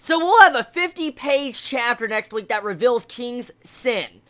So we'll have a 50-page chapter next week that reveals King's sin.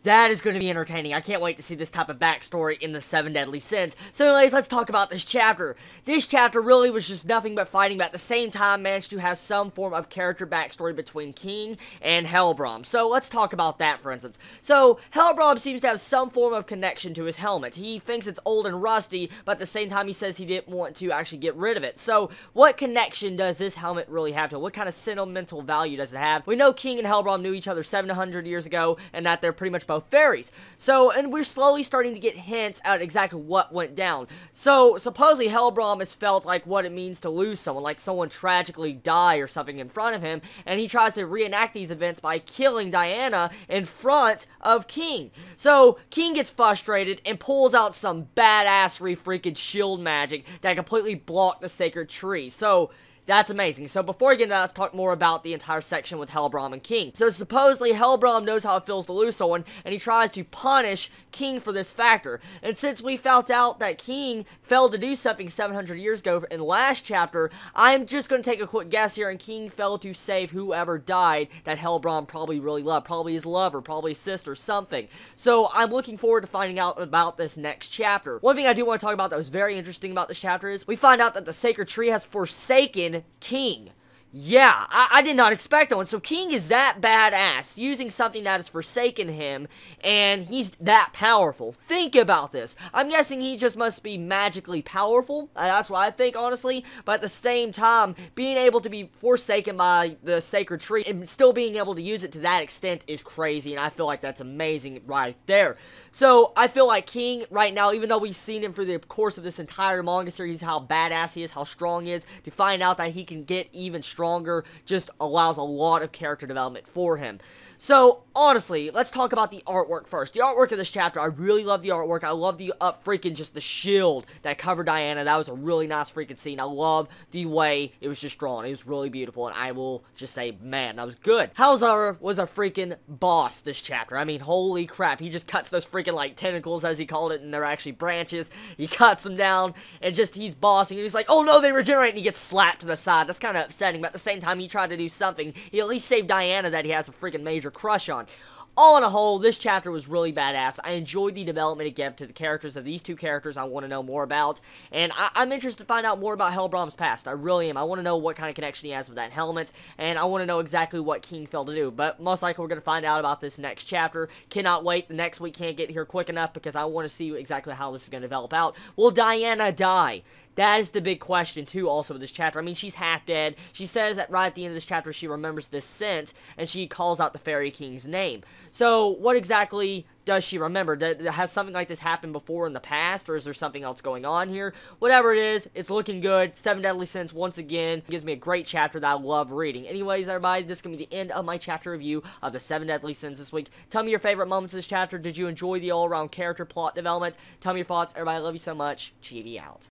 That is going to be entertaining. I can't wait to see this type of backstory in the 7 Deadly Sins. So anyways, let's talk about this chapter. This chapter really was just nothing but fighting, but at the same time managed to have some form of character backstory between King and Helbram. So let's talk about that, for instance. So Helbram seems to have some form of connection to his helmet. He thinks it's old and rusty, but at the same time he says he didn't want to actually get rid of it. So what connection does this helmet really have to it? What kind of sentimental value does it have? We know King and Helbram knew each other 700 years ago, and that they're pretty much both fairies. So, and we're slowly starting to get hints at exactly what went down. So, supposedly Helbram has felt like what it means to lose someone, like someone tragically die or something in front of him, and he tries to reenact these events by killing Diana in front of King. So, King gets frustrated and pulls out some badassery freaking shield magic that completely blocked the sacred tree. So, that's amazing. So before we get into that, let's talk more about the entire section with Helbram and King. So supposedly Helbram knows how it feels to lose someone, and he tries to punish King for this factor. And since we found out that King failed to do something 700 years ago in the last chapter, I'm just going to take a quick guess here, and King failed to save whoever died that Helbram probably really loved. Probably his lover, probably his sister, something. So I'm looking forward to finding out about this next chapter. One thing I do want to talk about that was very interesting about this chapter is we find out that the sacred tree has forsaken King. Yeah, I did not expect that one. So King is that badass, using something that has forsaken him, and he's that powerful. Think about this. I'm guessing he just must be magically powerful. That's what I think, honestly. But at the same time, being able to be forsaken by the sacred tree and still being able to use it to that extent is crazy, and I feel like that's amazing right there. So I feel like King right now, even though we've seen him for the course of this entire manga series, how badass he is, how strong he is, to find out that he can get even stronger just allows a lot of character development for him. So, honestly, let's talk about the artwork first. The artwork of this chapter, I really love the artwork. I love the freaking just the shield that covered Diana. That was a really nice freaking scene. I love the way it was just drawn. It was really beautiful, and I will just say, man, that was good. Halzar was a freaking boss this chapter. I mean, holy crap. He just cuts those freaking, like, tentacles, as he called it, and they're actually branches. He cuts them down, and just, he's bossing, and he's like, oh no, they regenerate, and he gets slapped to the side. That's kind of upsetting, but at the same time, he tried to do something. He at least saved Diana that he has a freaking major crush on. All in a whole, this chapter was really badass. I enjoyed the development it gave to the characters of these two characters I want to know more about. And I'm interested to find out more about Helbram's past. I really am. I want to know what kind of connection he has with that helmet. And I want to know exactly what King failed to do. But most likely we're going to find out about this next chapter. Cannot wait. The next week can't get here quick enough because I want to see exactly how this is going to develop out. Will Diana die? That is the big question, too, also with this chapter. I mean, she's half dead. She says that right at the end of this chapter she remembers this scent, and she calls out the Fairy King's name. So, what exactly does she remember? Has something like this happened before in the past, or is there something else going on here? Whatever it is, it's looking good. 7 Deadly Sins, once again, gives me a great chapter that I love reading. Anyways, everybody, this is going to be the end of my chapter review of the 7 Deadly Sins this week. Tell me your favorite moments of this chapter. Did you enjoy the all-around character plot development? Tell me your thoughts. Everybody, I love you so much. Chibi out.